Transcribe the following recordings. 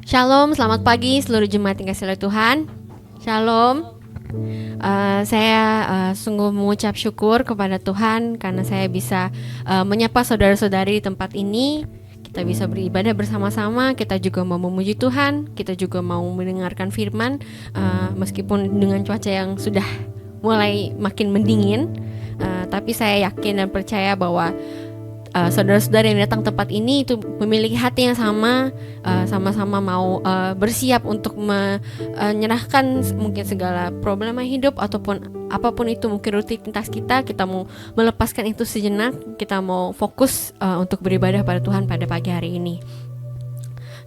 Shalom, selamat pagi seluruh jemaat yang kasih oleh Tuhan. Shalom. Saya sungguh mengucap syukur kepada Tuhan karena saya bisa menyapa saudara-saudari di tempat ini. Kita bisa beribadah bersama-sama, kita juga mau memuji Tuhan, kita juga mau mendengarkan firman, meskipun dengan cuaca yang sudah mulai makin mendingin, tapi saya yakin dan percaya bahwa saudara-saudara yang datang tempat ini itu memiliki hati yang sama, sama-sama mau bersiap untuk menyerahkan mungkin segala problema hidup ataupun apapun itu, mungkin rutinitas kita mau melepaskan itu sejenak, kita mau fokus untuk beribadah pada Tuhan pada pagi hari ini.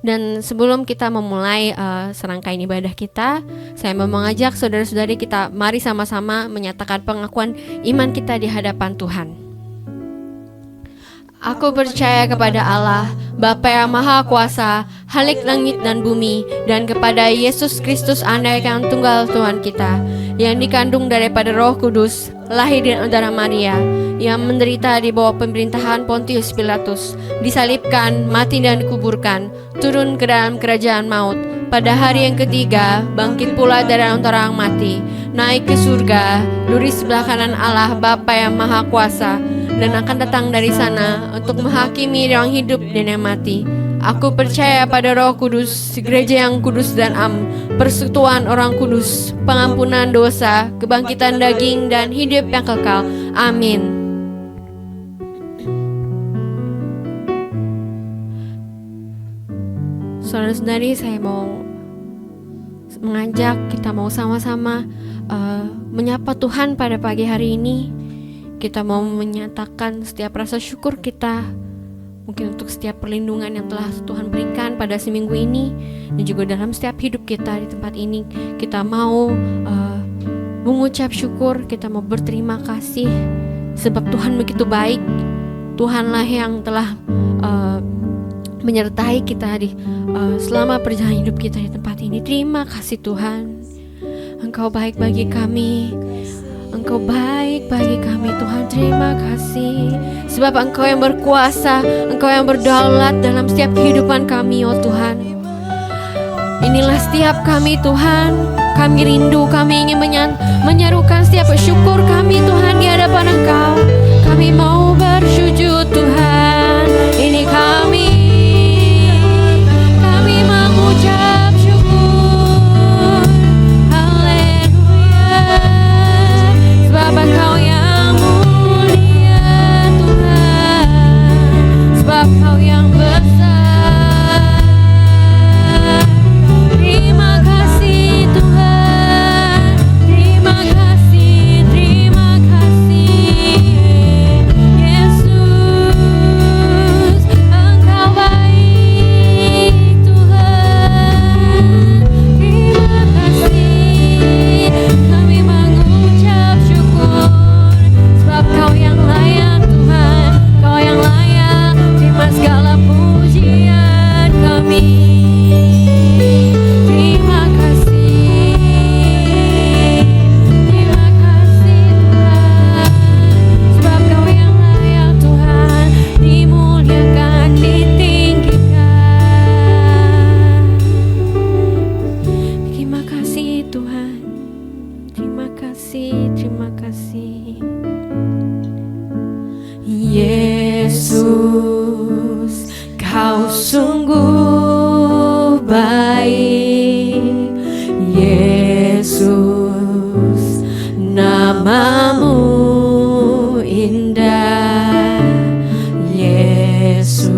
Dan sebelum kita memulai serangkaian ibadah kita, saya mau mengajak saudara-saudari kita mari sama-sama menyatakan pengakuan iman kita di hadapan Tuhan. Aku percaya kepada Allah, Bapa yang Maha Kuasa, Khalik langit dan bumi, dan kepada Yesus Kristus Anak yang tunggal Tuhan kita, yang dikandung daripada Roh Kudus, lahir dari darah Maria, yang menderita di bawah pemerintahan Pontius Pilatus, disalibkan, mati dan dikuburkan, turun ke dalam kerajaan maut, pada hari yang ketiga bangkit pula dari antara orang mati, naik ke surga, duduk sebelah kanan Allah Bapa yang Maha Kuasa, dan akan datang dari sana untuk menghakimi yang hidup dan yang mati. Aku percaya pada Roh Kudus, gereja yang kudus dan persekutuan orang kudus, pengampunan dosa, kebangkitan daging dan hidup yang kekal. Amin. Saudara-saudari, saya mau mengajak kita mau sama-sama menyapa Tuhan pada pagi hari ini. Kita mau menyatakan setiap rasa syukur kita, mungkin untuk setiap perlindungan yang telah Tuhan berikan pada seminggu ini, dan juga dalam setiap hidup kita di tempat ini. Kita mau mengucap syukur, kita mau berterima kasih, sebab Tuhan begitu baik. Tuhanlah yang telah menyertai kita selama perjalanan hidup kita di tempat ini. Terima kasih Tuhan, Engkau baik bagi kami. Engkau baik bagi kami Tuhan, terima kasih. Sebab Engkau yang berkuasa, Engkau yang berdaulat dalam setiap kehidupan kami, oh Tuhan. Inilah setiap kami Tuhan, kami rindu, kami ingin menyerukan setiap syukur kami Tuhan di hadapan Engkau. Kami mau bersujud Tuhan, ini kami mengucap syukur. Haleluya. Sebab Engkau yang mulia Tuhan, sebab Engkau yang besar. Terima kasih Tuhan, terima kasih, terima kasih Yesus. Engkau baik Tuhan, terima kasih. Kami mengucap syukur, sebab Kau yang layak Tuhan, Kau yang layak terima segala pujian kami. Terima kasih, terima kasih Tuhan, sebab Kau yang layak Tuhan, dimuliakan, ditinggikan. Terima kasih Tuhan, terima kasih, terima kasih. Yesus, Kau sungguh baik. Yesus, namamu indah. Yesus,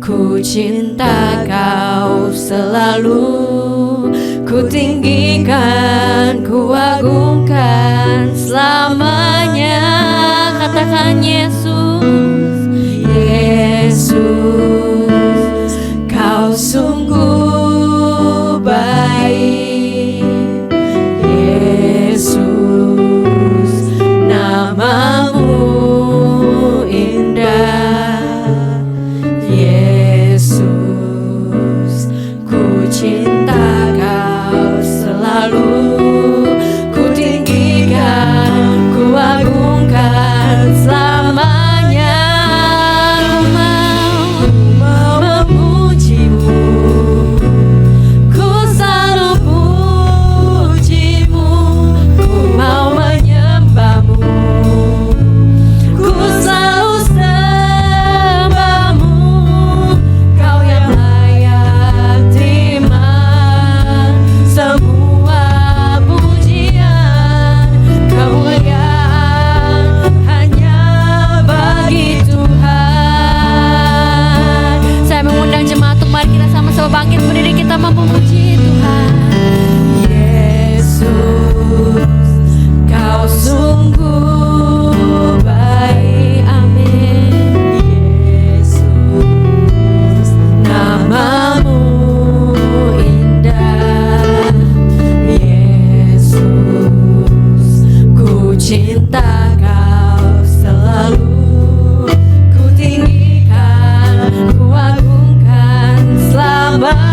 ku cinta Kau selalu. Ku tinggikan, ku agungkan selamanya. Katakan Yesus, Yesus, Kau sungguh baik. Yesus, namamu indah. Yesus, ku cinta Kau selalu. Ku tinggikan, ku agungkan selamanya. Ku mau memujimu. bangkit berdiri, kita memuji Tuhan. Yesus, Kau sungguh baik. Amin. Yesus, namamu indah. Yesus, ku cinta Kau selalu, ku tinggikan, ku agungkan selamanya.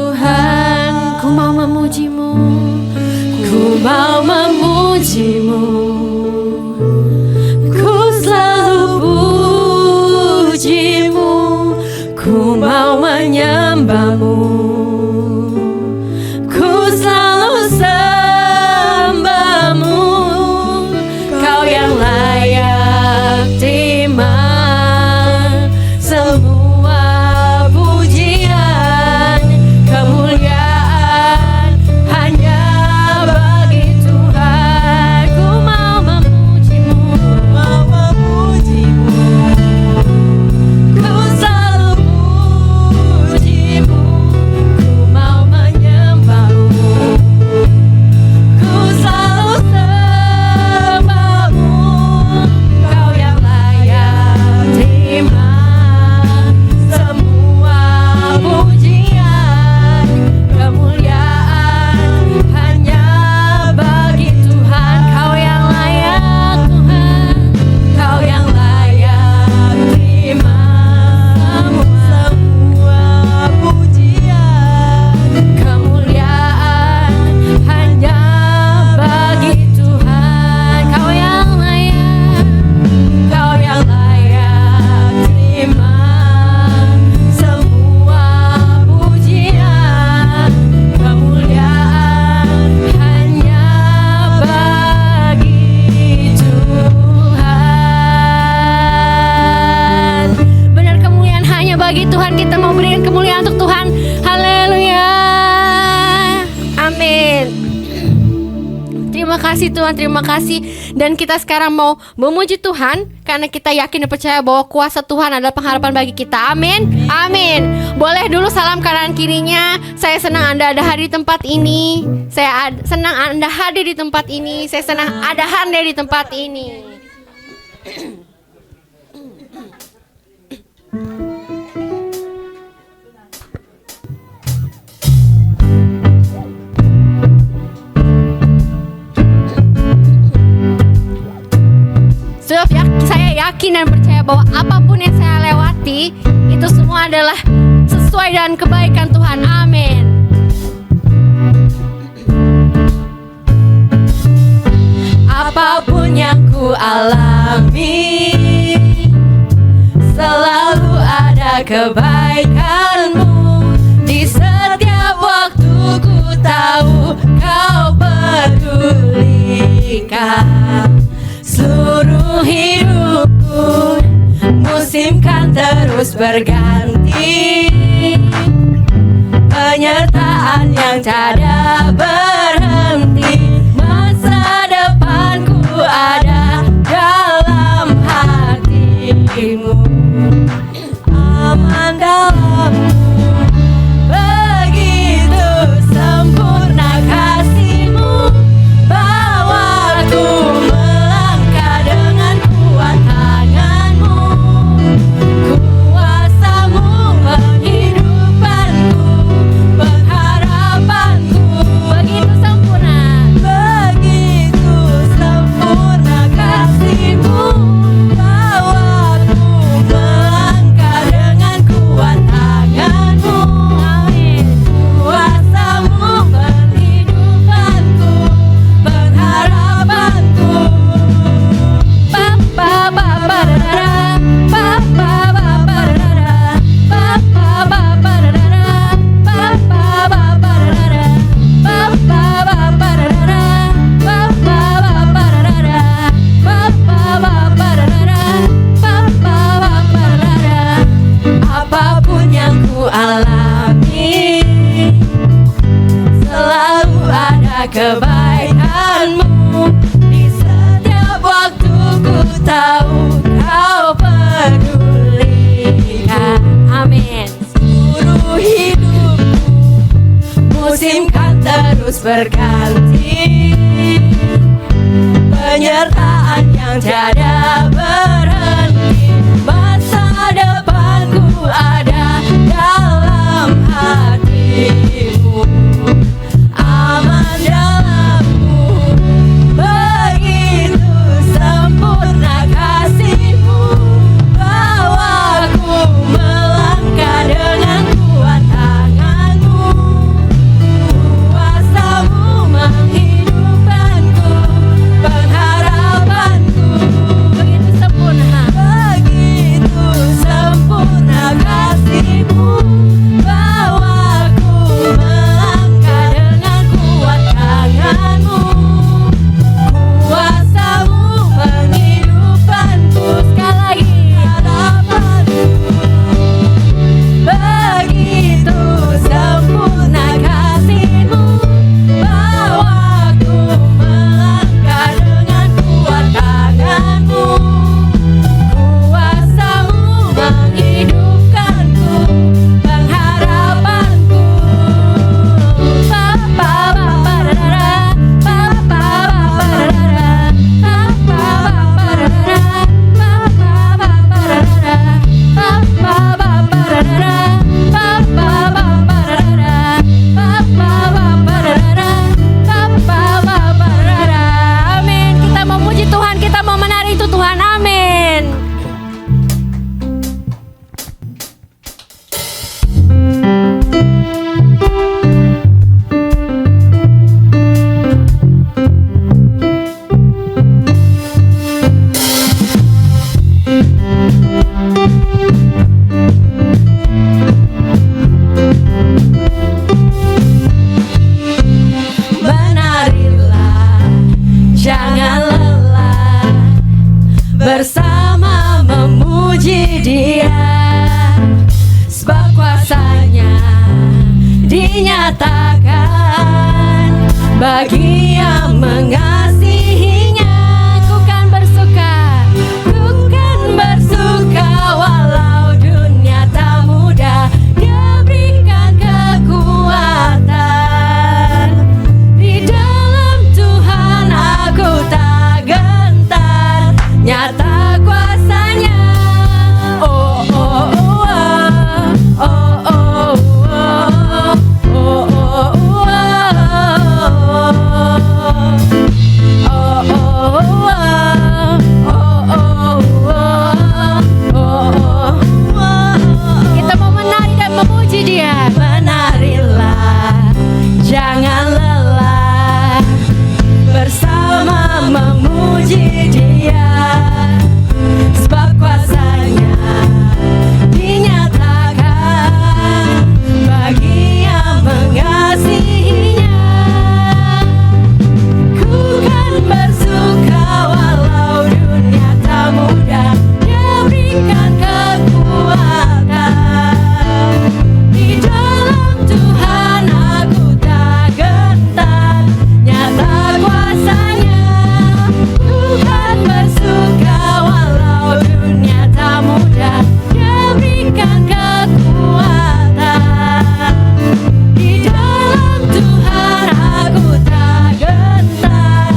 Tuhan, ku mau memuji-Mu, ku mau memuji-Mu, ku selalu puji-Mu, ku mau menyembah-Mu, ku selalu sembah-Mu, Kau yang layak terima semua pujian, kemuliaan hanya bagi Tuhan. Ku mau memuji-Mu, ku selalu puji-Mu, ku mau menyembah-Mu, ku selalu sembah-Mu, Kau yang layak terima semua pujian, kemuliaan hanya bagi Tuhan. Kau yang layak Tuhan, Kau yang layak terima semua pujian, kemuliaan hanya bagi Tuhan. Kau yang layak, Kau yang layak terima semua pujian, kemuliaan hanya bagi Tuhan. Benar, kemuliaan hanya bagi Tuhan. Kita mau berikan kemuliaan untuk Tuhan. Haleluya. Amin. Terima kasih Tuhan, terima kasih. Dan kita sekarang mau memuji Tuhan karena kita yakin dan percaya bahwa kuasa Tuhan adalah pengharapan bagi kita. Amin. Amin. Boleh dulu salam kanan kirinya. Saya senang Anda ada hadir di tempat ini. Saya senang Anda hadir di tempat ini. Saya senang ada hadir di tempat ini. Saya yakin dan percaya bahwa apapun yang saya lewati itu semua adalah sesuai dengan kebaikan Tuhan. Amin. Apapun yang ku alami, selalu ada kebaikan-Mu. Di setiap waktu ku tahu Kau pedulikan seluruh hidupku. Musim kan terus berganti, penyertaan yang tiada berhenti. Masa depanku ada dalam hati-Mu, aman dalam-Mu. Begitu sempurna kasih-Mu, bawaku melangkah dengan kuat tangan-Mu. Kuasa-Mu penghidupanku, pengharapanku. Begitu sempurna, begitu sempurna kasih-Mu, bawaku melangkah dengan kuat tangan-Mu. Amin. Kuasa-Mu penghidupanku, pengharapanku. Apapun yang ku alami, selalu ada kebaikan-Mu. Di setiap waktu ku tahu Kau pedulikan. Amin. Seluruh hidupku, musim kan terus berganti, penyertaan yang tiada berhenti. Masa depanku ada dalam hati-Mu, aman dalam-Mu. Begitu sempurna kasih-Mu, bawaku melangkah dengan kuat tangan-Mu. dinyatakan bagi yang mengasihinya. Ku kan bersuka walau dunia tak mudah. Dia berikan kekuatan. Di dalam Tuhan aku tak gentar, nyata kuasanya. Oh oh oh oh oh oh oh kita mau menari dan memuji Dia. Menarilah, jangan lelah, bersama memuji Dia, sebab kuasanya dinyatakan bagi yang mengasihinya. Ku kan bersuka walau dunia tak mudah. Dia berikan kekuatan. Di dalam Tuhan aku tak gentar, nyata kuasanya. Ku kan bersuka walau dunia tak mudah. Dia berikan kekuatan. Di dalam Tuhan aku tak gentar,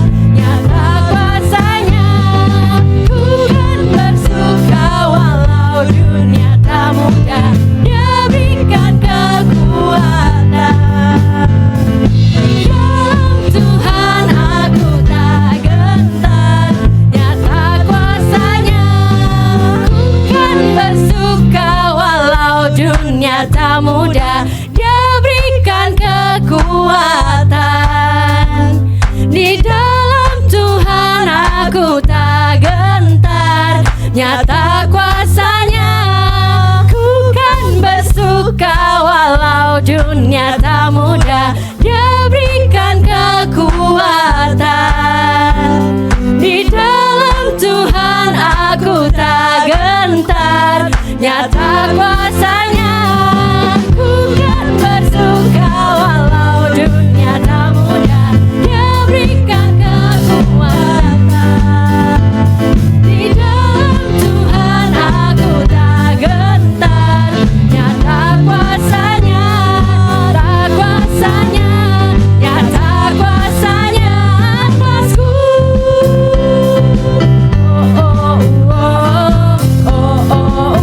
nyata kuasanya. Ku kan bersuka walau dunia tak mudah. Dia berikan kekuatan. Di dalam Tuhan aku tak gentar, nyata kuasanya. Ku kan bersuka walau dunia tak mudah. Dia berikan kekuatan. Di dalam Tuhan aku tak gentar, nyata kuasanya. Ku kan bersuka walau dunia tak mudah. Dia berikan kekuatan. Di dalam Tuhan aku tak gentar, nyata kuasanya. Ku kan bersuka walau dunia tak mudah. Dia berikan kekuatan. Di dalam Tuhan aku tak gentar, nyata kuasanya. Tak kuasanya, nyata kuasanya atasku. Oh oh oh oh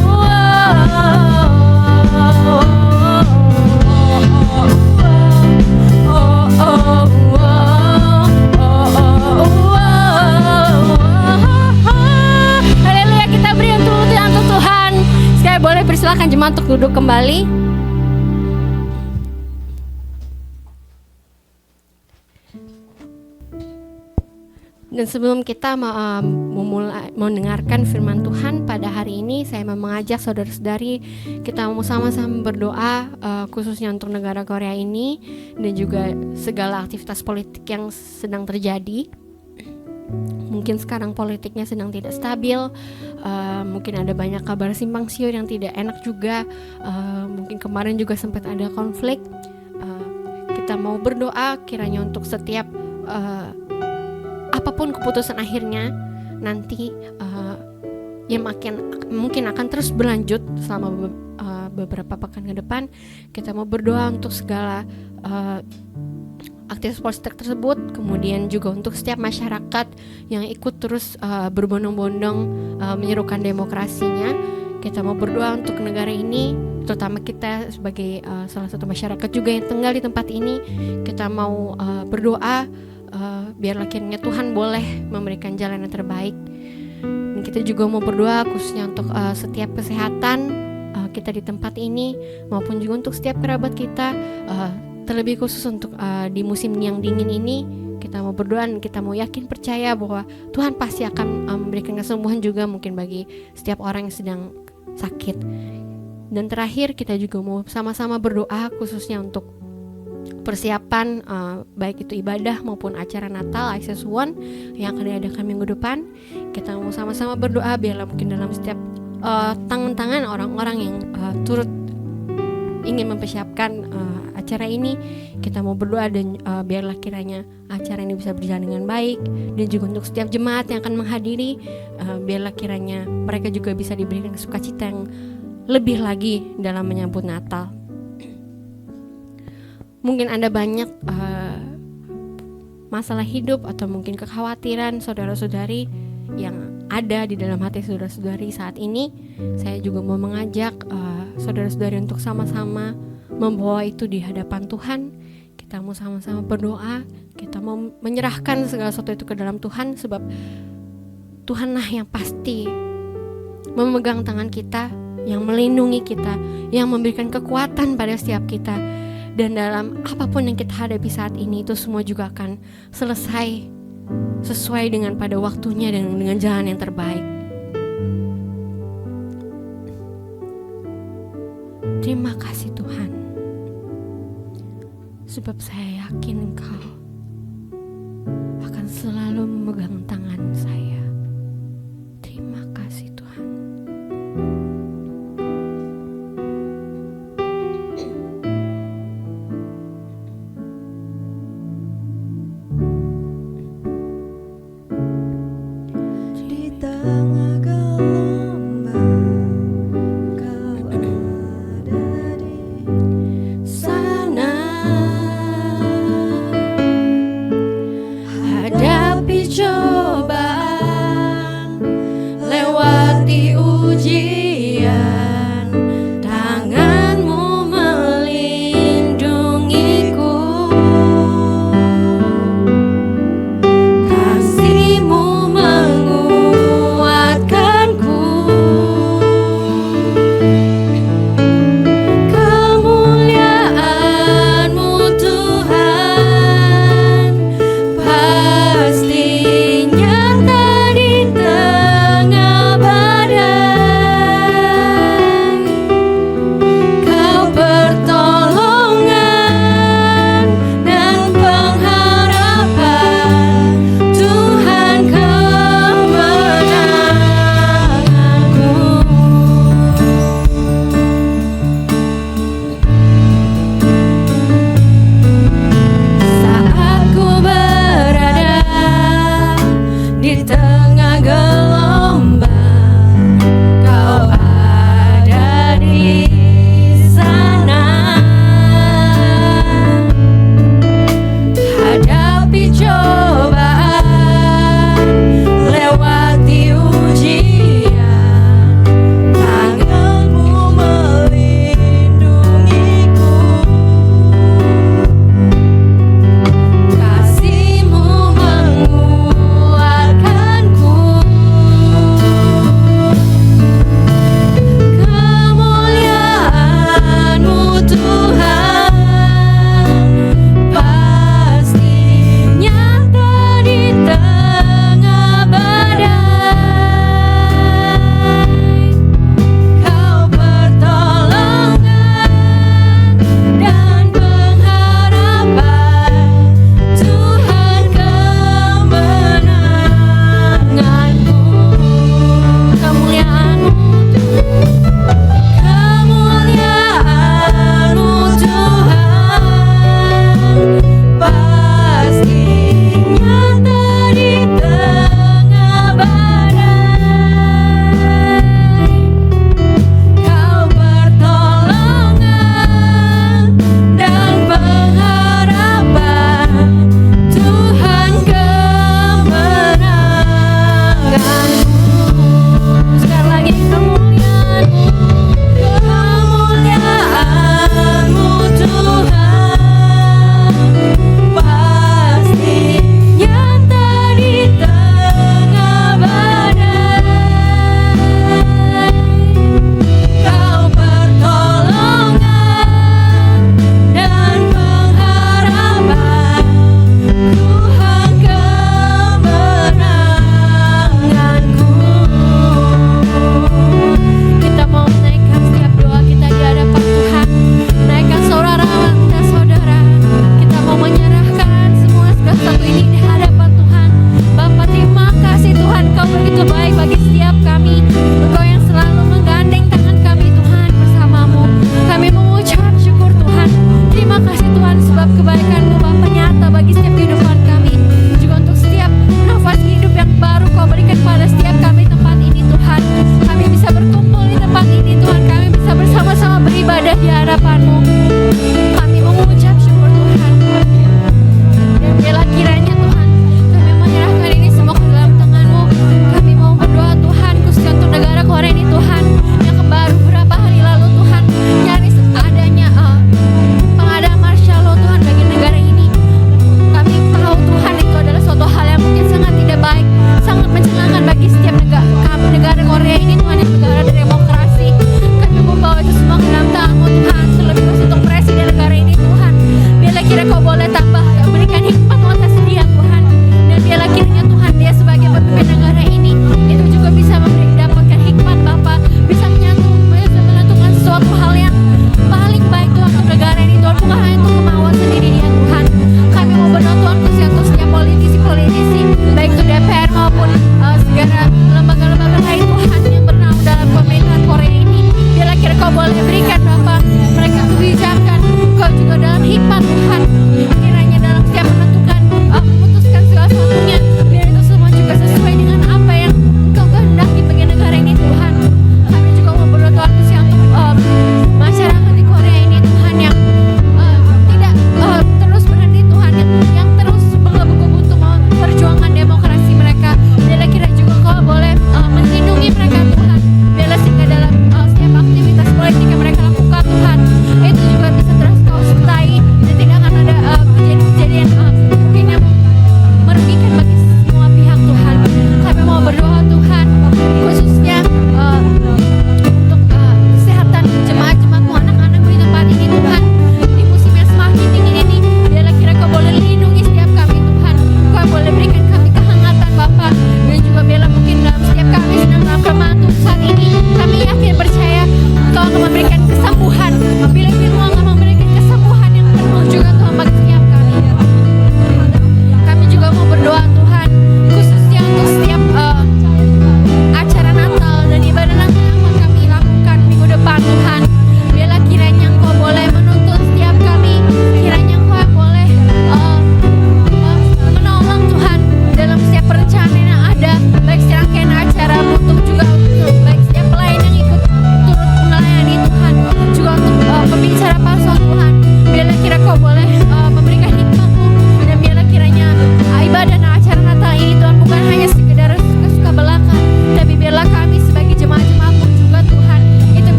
Haleluya, kita beri untuk Tuhan. Sekali boleh persilakan jemaat untuk duduk kembali. Dan sebelum kita memulai mendengarkan firman Tuhan pada hari ini, saya mau mengajak saudara-saudari kita mau sama-sama berdoa, khususnya untuk negara Korea ini dan juga segala aktivitas politik yang sedang terjadi. Mungkin sekarang politiknya sedang tidak stabil, mungkin ada banyak kabar simpang siur yang tidak enak juga, mungkin kemarin juga sempat ada konflik. Kita mau berdoa kiranya untuk setiap apapun keputusan akhirnya nanti yang mungkin akan terus berlanjut selama beberapa pekan ke depan. Kita mau berdoa untuk segala aktivitas politik tersebut, kemudian juga untuk setiap masyarakat yang ikut terus berbondong-bondong menyerukan demokrasinya. Kita mau berdoa untuk negara ini, terutama kita sebagai salah satu masyarakat juga yang tinggal di tempat ini. Kita mau berdoa biarlah kiranya Tuhan boleh memberikan jalan yang terbaik. Dan kita juga mau berdoa khususnya untuk setiap kesehatan kita di tempat ini, maupun juga untuk setiap kerabat kita, terlebih khusus untuk di musim yang dingin ini. Kita mau berdoa dan kita mau yakin percaya bahwa Tuhan pasti akan memberikan kesembuhan juga mungkin bagi setiap orang yang sedang sakit. Dan terakhir kita juga mau sama-sama berdoa khususnya untuk persiapan baik itu ibadah maupun acara Natal ICS1 yang akan diadakan minggu depan. Kita mau sama-sama berdoa biarlah mungkin dalam setiap tangan-tangan orang-orang yang turut ingin mempersiapkan acara ini. Kita mau berdoa dan biarlah kiranya acara ini bisa berjalan dengan baik. Dan juga untuk setiap jemaat yang akan menghadiri, biarlah kiranya mereka juga bisa diberikan sukacita yang lebih lagi dalam menyambut Natal. Mungkin ada banyak masalah hidup atau mungkin kekhawatiran saudara-saudari yang ada di dalam hati saudara-saudari saat ini. Saya juga mau mengajak saudara-saudari untuk sama-sama membawa itu di hadapan Tuhan. Kita mau sama-sama berdoa, kita mau menyerahkan segala sesuatu itu ke dalam Tuhan, sebab Tuhanlah yang pasti memegang tangan kita, yang melindungi kita, yang memberikan kekuatan pada setiap kita. Dan dalam apapun yang kita hadapi saat ini, itu semua juga akan selesai sesuai dengan pada waktunya dan dengan jalan yang terbaik. Terima kasih Tuhan, sebab saya yakin Engkau akan selalu memegang tangan saya. Terima kasih Tuhan. Hadapi cobaan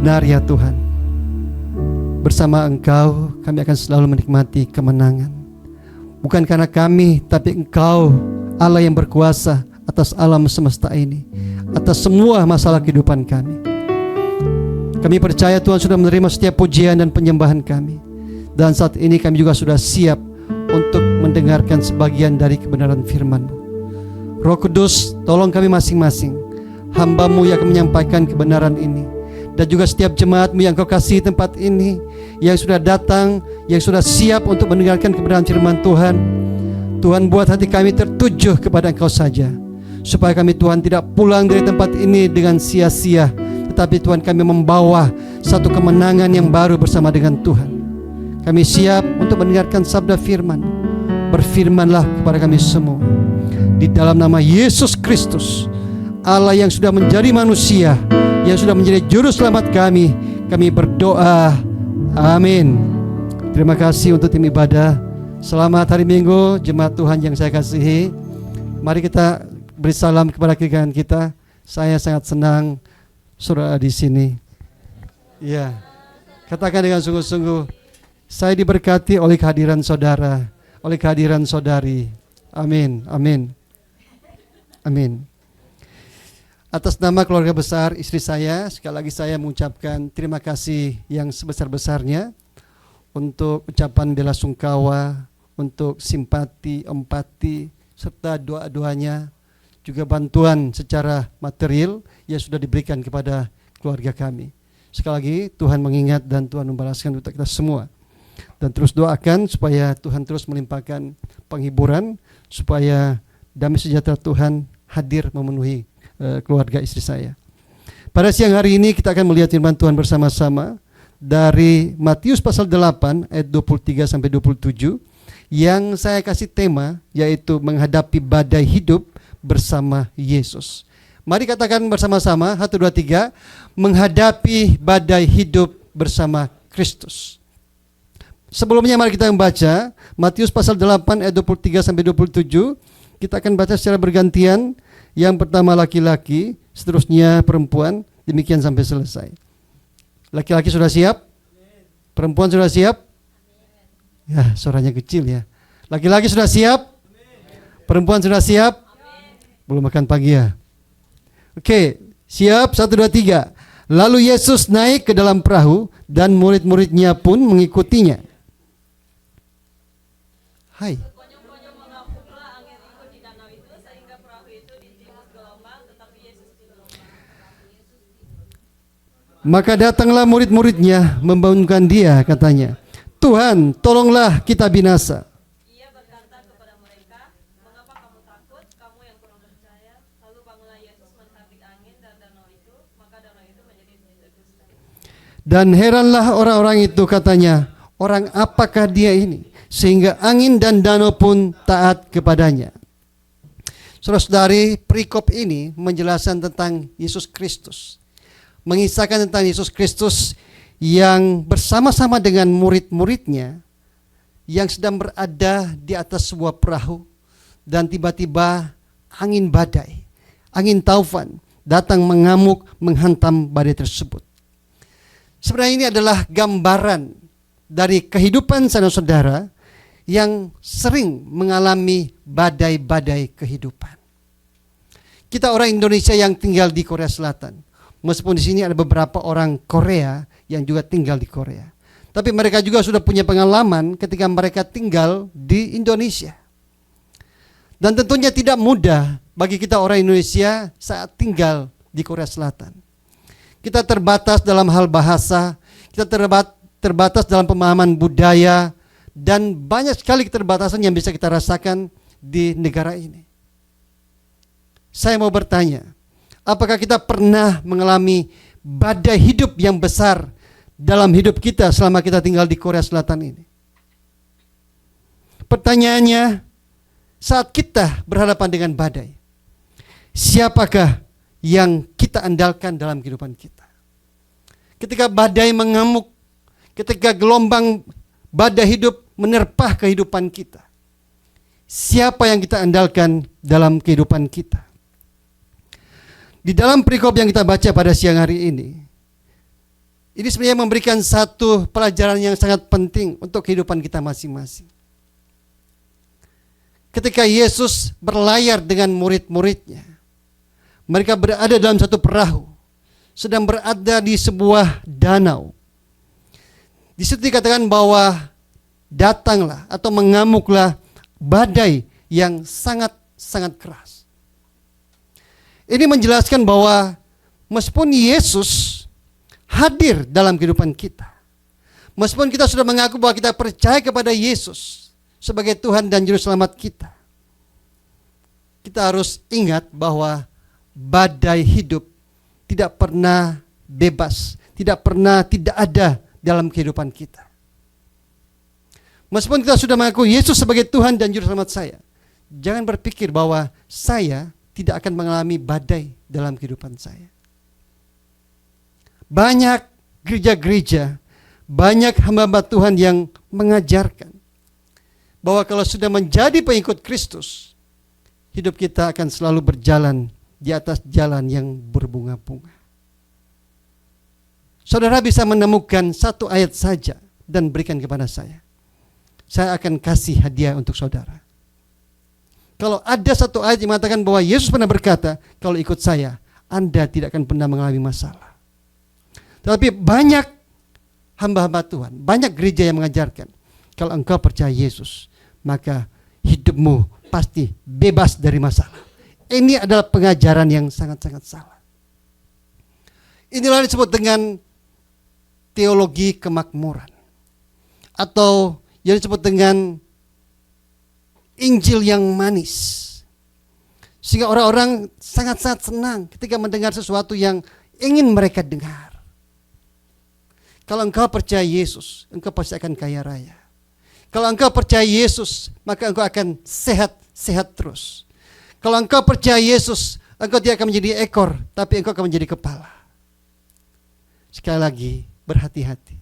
benar ya Tuhan. Bersama Engkau kami akan selalu menikmati kemenangan. Bukan karena kami, tapi Engkau Allah yang berkuasa atas alam semesta ini, atas semua masalah kehidupan kami. Kami percaya Tuhan sudah menerima setiap pujian dan penyembahan kami. Dan saat ini kami juga sudah siap untuk mendengarkan sebagian dari kebenaran firman-Mu. Roh Kudus, tolong kami masing-masing, hamba-Mu yang akan menyampaikan kebenaran ini. Dan juga setiap jemaat-Mu yang Kau kasih tempat ini, yang sudah datang, yang sudah siap untuk mendengarkan kebenaran firman Tuhan. Tuhan, buat hati kami tertuju kepada Engkau saja, supaya kami Tuhan tidak pulang dari tempat ini dengan sia-sia, tetapi Tuhan kami membawa satu kemenangan yang baru bersama dengan Tuhan. Kami siap untuk mendengarkan sabda firman. Berfirmanlah kepada kami semua. Di dalam nama Yesus Kristus, Allah yang sudah menjadi manusia, yang sudah menjadi juru selamat kami berdoa. Amin. Terima kasih untuk tim ibadah. Selamat hari Minggu, jemaat Tuhan yang saya kasihi. Mari kita beri salam kepada kirikan kita. Saya sangat senang saudara di sini. Ya, katakan dengan sungguh-sungguh, saya diberkati oleh kehadiran saudara, oleh kehadiran saudari. Amin, amin, amin. Atas nama keluarga besar istri saya, sekali lagi saya mengucapkan terima kasih yang sebesar-besarnya untuk ucapan bela sungkawa, untuk simpati, empati, serta doa-doanya, juga bantuan secara material yang sudah diberikan kepada keluarga kami. Sekali lagi Tuhan mengingat dan Tuhan membalaskan untuk kita semua. Dan terus doakan supaya Tuhan terus melimpahkan penghiburan, supaya damai sejahtera Tuhan hadir memenuhi keluarga istri saya. Pada siang hari ini kita akan melihat firman Tuhan bersama-sama dari Matius pasal 8 ayat 23 sampai 27, yang saya kasih tema yaitu menghadapi badai hidup bersama Yesus. Mari katakan bersama-sama, 1, 2, 3, menghadapi badai hidup bersama Kristus. Sebelumnya mari kita membaca Matius pasal 8 ayat 23 sampai 27. Kita akan baca secara bergantian. Yang pertama laki-laki, seterusnya perempuan, demikian sampai selesai. Laki-laki sudah siap? Perempuan sudah siap? Ya, suaranya kecil ya. Laki-laki sudah siap? Perempuan sudah siap? Belum makan pagi ya? Oke, siap, 1, 2, 3. Lalu Yesus naik ke dalam perahu dan murid-muridnya pun mengikutinya. Hai. Maka datanglah murid-muridnya membangunkan dia, katanya, Tuhan, tolonglah kita binasa. Ia berkata kepada mereka, mengapa kamu takut, kamu yang kurang percaya? Lalu bangunlah Yesus mentabik angin dan danau itu, maka danau itu menjadi berdusta. Dan heranlah orang-orang itu, katanya, orang apakah dia ini, sehingga angin dan danau pun taat kepadanya. Saudara-saudari, perikop ini menjelaskan tentang Yesus Kristus, mengisahkan tentang Yesus Kristus yang bersama-sama dengan murid-muridnya yang sedang berada di atas sebuah perahu, dan tiba-tiba angin badai, angin taufan datang mengamuk menghantam badai tersebut. Sebenarnya ini adalah gambaran dari kehidupan saudara-saudara yang sering mengalami badai-badai kehidupan. Kita orang Indonesia yang tinggal di Korea Selatan, meskipun di sini ada beberapa orang Korea yang juga tinggal di Korea, tapi mereka juga sudah punya pengalaman ketika mereka tinggal di Indonesia. Dan tentunya tidak mudah bagi kita orang Indonesia saat tinggal di Korea Selatan. Kita terbatas dalam hal bahasa, kita terbatas dalam pemahaman budaya, dan banyak sekali keterbatasan yang bisa kita rasakan di negara ini. Saya mau bertanya, apakah kita pernah mengalami badai hidup yang besar dalam hidup kita selama kita tinggal di Korea Selatan ini? Pertanyaannya, saat kita berhadapan dengan badai, siapakah yang kita andalkan dalam kehidupan kita? Ketika badai mengamuk, ketika gelombang badai hidup menerpa kehidupan kita, siapa yang kita andalkan dalam kehidupan kita? Di dalam perikop yang kita baca pada siang hari ini, Ini sebenarnya memberikan satu pelajaran yang sangat penting untuk kehidupan kita masing-masing. Ketika Yesus berlayar dengan murid-muridnya, mereka berada dalam satu perahu, sedang berada di sebuah danau. Di situ dikatakan bahwa datanglah atau mengamuklah badai yang sangat-sangat keras. Ini menjelaskan bahwa meskipun Yesus hadir dalam kehidupan kita, meskipun kita sudah mengaku bahwa kita percaya kepada Yesus sebagai Tuhan dan Juru Selamat kita, kita harus ingat bahwa badai hidup tidak pernah bebas, tidak pernah tidak ada dalam kehidupan kita. Meskipun kita sudah mengaku Yesus sebagai Tuhan dan Juru Selamat saya, jangan berpikir bahwa saya tidak akan mengalami badai dalam kehidupan saya. Banyak gereja-gereja, banyak hamba-hamba Tuhan yang mengajarkan bahwa kalau sudah menjadi pengikut Kristus, hidup kita akan selalu berjalan di atas jalan yang berbunga-bunga. Saudara bisa menemukan satu ayat saja dan berikan kepada saya. Saya akan kasih hadiah untuk saudara. Kalau ada satu ayat yang mengatakan bahwa Yesus pernah berkata, kalau ikut saya, Anda tidak akan pernah mengalami masalah. Tetapi banyak hamba-hamba Tuhan, banyak gereja yang mengajarkan, kalau engkau percaya Yesus, maka hidupmu pasti bebas dari masalah. Ini adalah pengajaran yang sangat-sangat salah. Inilah disebut dengan teologi kemakmuran, atau yang disebut dengan Injil yang manis. Sehingga orang-orang sangat-sangat senang ketika mendengar sesuatu yang ingin mereka dengar. Kalau engkau percaya Yesus, engkau pasti akan kaya raya. Kalau engkau percaya Yesus, maka engkau akan sehat-sehat terus. Kalau engkau percaya Yesus, engkau tidak akan menjadi ekor, tapi engkau akan menjadi kepala. Sekali lagi, berhati-hati.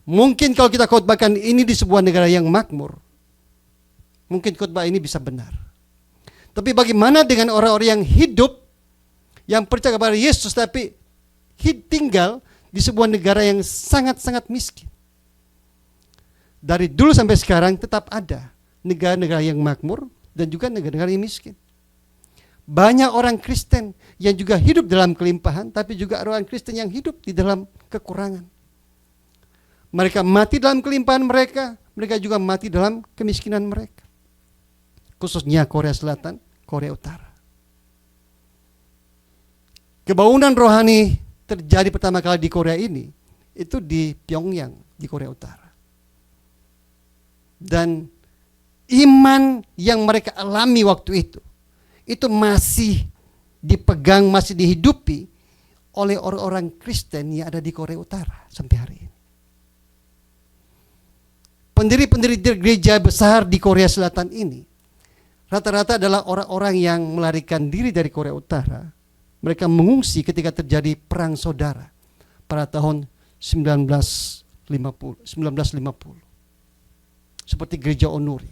Mungkin kalau kita khotbahkan ini di sebuah negara yang makmur, mungkin khotbah ini bisa benar. Tapi bagaimana dengan orang-orang yang hidup, yang percaya kepada Yesus, tapi tinggal di sebuah negara yang sangat-sangat miskin? Dari dulu sampai sekarang tetap ada negara-negara yang makmur dan juga negara-negara yang miskin. Banyak orang Kristen yang juga hidup dalam kelimpahan, tapi juga orang Kristen yang hidup di dalam kekurangan. Mereka mati dalam kelimpahan mereka, mereka juga mati dalam kemiskinan mereka. Khususnya Korea Selatan, Korea Utara. Kebangunan rohani terjadi pertama kali di Korea ini, itu di Pyongyang, di Korea Utara. Dan iman yang mereka alami waktu itu masih dipegang, masih dihidupi oleh orang-orang Kristen yang ada di Korea Utara sampai hari ini. Pendiri-pendiri gereja besar di Korea Selatan ini rata-rata adalah orang-orang yang melarikan diri dari Korea Utara. Mereka mengungsi ketika terjadi perang saudara pada tahun 1950. Seperti gereja Onuri.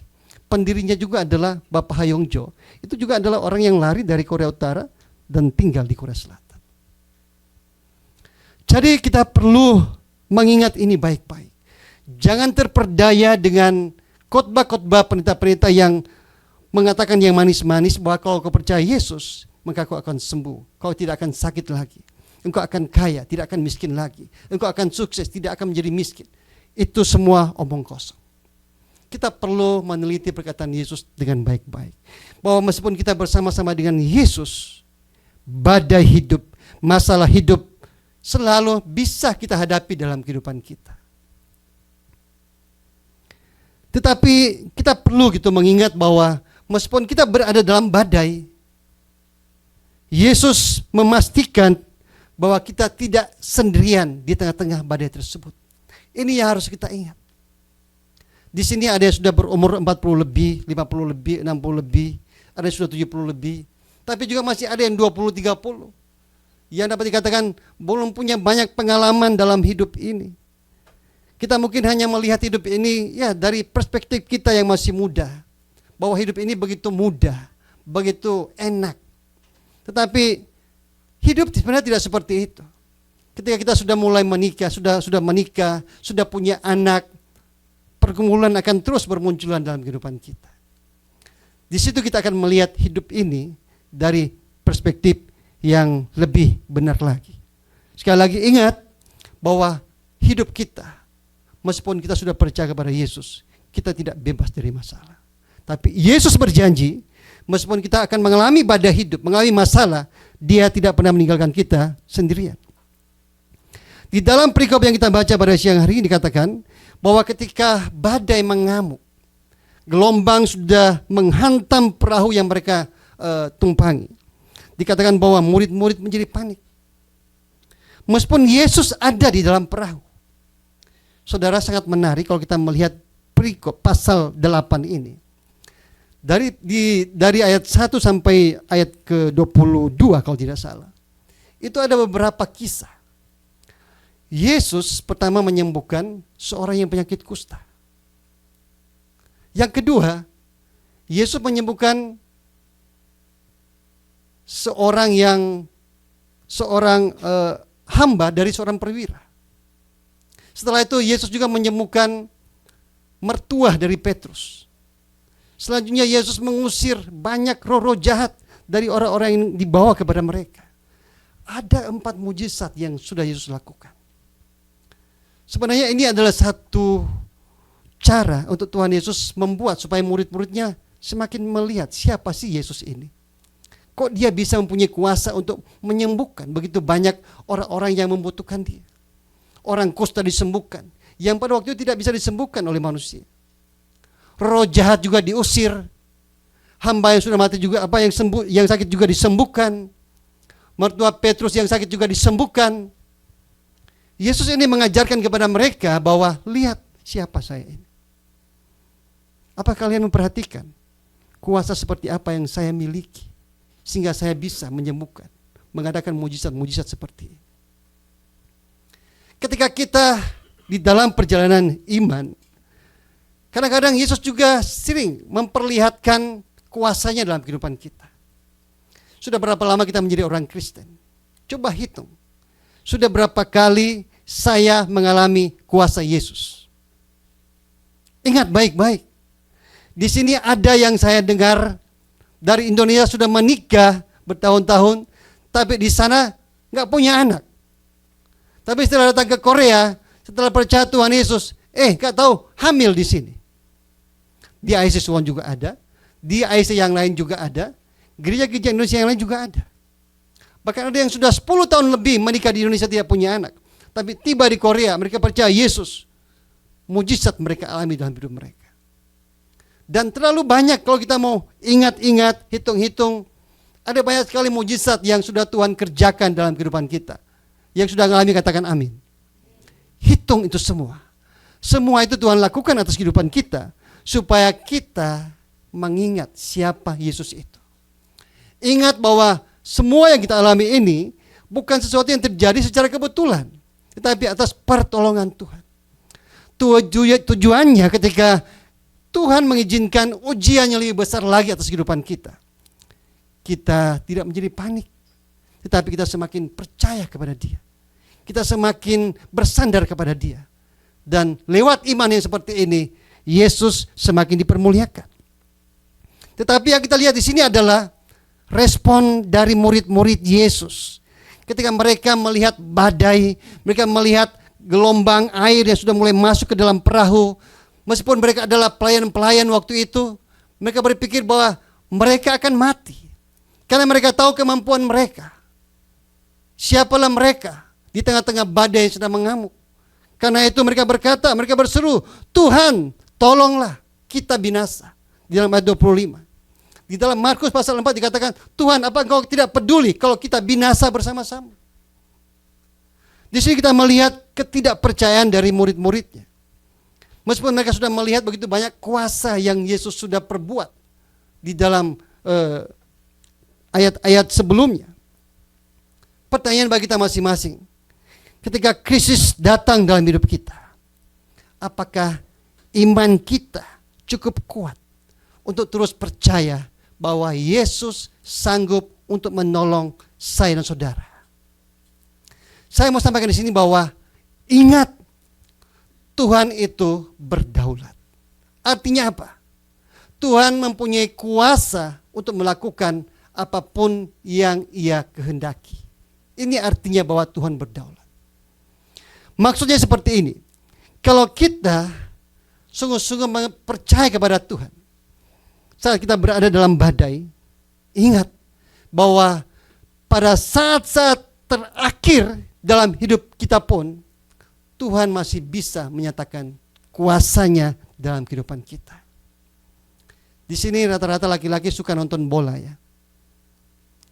Pendirinya juga adalah Bapak Hayongjo. Itu juga adalah orang yang lari dari Korea Utara dan tinggal di Korea Selatan. Jadi kita perlu mengingat ini baik-baik. Jangan terperdaya dengan khotbah-khotbah pendeta-pendeta yang mengatakan yang manis-manis bahwa kalau kau percaya Yesus, maka kau akan sembuh. Kau tidak akan sakit lagi. Engkau akan kaya, tidak akan miskin lagi. Engkau akan sukses, tidak akan menjadi miskin. Itu semua omong kosong. Kita perlu meneliti perkataan Yesus dengan baik-baik. Bahwa meskipun kita bersama-sama dengan Yesus, badai hidup, masalah hidup selalu bisa kita hadapi dalam kehidupan kita. Tetapi kita perlu gitu mengingat bahwa meskipun kita berada dalam badai, Yesus memastikan bahwa kita tidak sendirian di tengah-tengah badai tersebut. Ini yang harus kita ingat. Di sini ada yang sudah berumur 40 lebih, 50 lebih, 60 lebih, ada yang sudah 70 lebih. Tapi juga masih ada yang 20, 30. Yang dapat dikatakan belum punya banyak pengalaman dalam hidup ini. Kita mungkin hanya melihat hidup ini ya dari perspektif kita yang masih muda. Bahwa hidup ini begitu mudah, begitu enak. Tetapi hidup sebenarnya tidak seperti itu. Ketika kita sudah mulai menikah, sudah menikah, sudah punya anak, pergumulan akan terus bermunculan dalam kehidupan kita. Di situ kita akan melihat hidup ini dari perspektif yang lebih benar lagi. Sekali lagi ingat bahwa hidup kita, meskipun kita sudah percaya kepada Yesus, kita tidak bebas dari masalah. Tapi Yesus berjanji, meskipun kita akan mengalami badai hidup, mengalami masalah, Dia tidak pernah meninggalkan kita sendirian. Di dalam perikop yang kita baca pada siang hari ini dikatakan bahwa ketika badai mengamuk, gelombang sudah menghantam perahu yang mereka tumpangi. Dikatakan bahwa murid-murid menjadi panik. Meskipun Yesus ada di dalam perahu. Saudara, sangat menarik kalau kita melihat perikop pasal 8 ini. Dari ayat 1 sampai ayat ke-22 kalau tidak salah. Itu ada beberapa kisah. Yesus pertama menyembuhkan seorang yang penyakit kusta. Yang kedua, Yesus menyembuhkan seorang hamba dari seorang perwira. Setelah itu Yesus juga menyembuhkan mertua dari Petrus. Selanjutnya Yesus mengusir banyak roh-roh jahat dari orang-orang yang dibawa kepada mereka. Ada 4 mujizat yang sudah Yesus lakukan. Sebenarnya ini adalah satu cara untuk Tuhan Yesus membuat supaya murid-muridnya semakin melihat siapa sih Yesus ini. Kok dia bisa mempunyai kuasa untuk menyembuhkan begitu banyak orang-orang yang membutuhkan dia. Orang kusta disembuhkan, yang pada waktu itu tidak bisa disembuhkan oleh manusia. Roh jahat juga diusir. Hamba yang sudah mati juga, yang sakit juga disembuhkan. Mertua Petrus yang sakit juga disembuhkan. Yesus ini mengajarkan kepada mereka bahwa lihat siapa saya ini. Apa kalian memperhatikan kuasa seperti apa yang saya miliki sehingga saya bisa menyembuhkan, mengadakan mujizat-mujizat seperti ini. Ketika kita di dalam perjalanan iman, kadang-kadang Yesus juga sering memperlihatkan kuasanya dalam kehidupan kita. Sudah berapa lama kita menjadi orang Kristen? Coba hitung. Sudah berapa kali saya mengalami kuasa Yesus? Ingat baik-baik. Di sini ada yang saya dengar dari Indonesia sudah menikah bertahun-tahun, tapi di sana nggak punya anak. Tapi setelah datang ke Korea, setelah percaya Tuhan Yesus, nggak tahu hamil di sini. Di IC Suwon juga ada, di IC yang lain juga ada, gereja-gereja Indonesia yang lain juga ada. Bahkan ada yang sudah 10 tahun lebih menikah di Indonesia tidak punya anak. Tapi tiba di Korea, mereka percaya Yesus. Mujizat mereka alami dalam hidup mereka. Dan terlalu banyak kalau kita mau ingat-ingat, hitung-hitung. Ada banyak sekali mujizat yang sudah Tuhan kerjakan dalam kehidupan kita. Yang sudah mengalami katakan amin. Hitung itu semua. Semua itu Tuhan lakukan atas kehidupan kita. Supaya kita mengingat siapa Yesus itu. Ingat bahwa semua yang kita alami ini bukan sesuatu yang terjadi secara kebetulan. Tetapi atas pertolongan Tuhan. Tujuannya ketika Tuhan mengizinkan ujian yang lebih besar lagi atas kehidupan kita. Kita tidak menjadi panik. Tetapi kita semakin percaya kepada Dia. Kita semakin bersandar kepada Dia. Dan lewat iman yang seperti ini, Yesus semakin dipermuliakan. Tetapi yang kita lihat di sini adalah respon dari murid-murid Yesus. Ketika mereka melihat badai, mereka melihat gelombang air yang sudah mulai masuk ke dalam perahu. Meskipun mereka adalah pelayan-pelayan waktu itu, mereka berpikir bahwa mereka akan mati. Karena mereka tahu kemampuan mereka. Siapalah mereka di tengah-tengah badai yang sedang mengamuk. Karena itu mereka berkata, mereka berseru, Tuhan tolonglah kita binasa. Di dalam ayat 25. Di dalam Markus pasal 4 dikatakan, Tuhan apa engkau tidak peduli kalau kita binasa bersama-sama? Di sini kita melihat ketidakpercayaan dari murid-muridnya. Meskipun mereka sudah melihat begitu banyak kuasa yang Yesus sudah perbuat di dalam ayat-ayat sebelumnya. Pertanyaan bagi kita masing-masing. Ketika krisis datang dalam hidup kita, apakah iman kita cukup kuat untuk terus percaya bahwa Yesus sanggup untuk menolong saya dan saudara? Saya mau sampaikan di sini bahwa ingat, Tuhan itu berdaulat. Artinya apa? Tuhan mempunyai kuasa untuk melakukan apapun yang Ia kehendaki. Ini artinya bahwa Tuhan berdaulat. Maksudnya seperti ini. Kalau kita sungguh-sungguh percaya kepada Tuhan, saat kita berada dalam badai, ingat bahwa pada saat-saat terakhir dalam hidup kita pun, Tuhan masih bisa menyatakan kuasanya dalam kehidupan kita. Di sini rata-rata laki-laki suka nonton bola ya.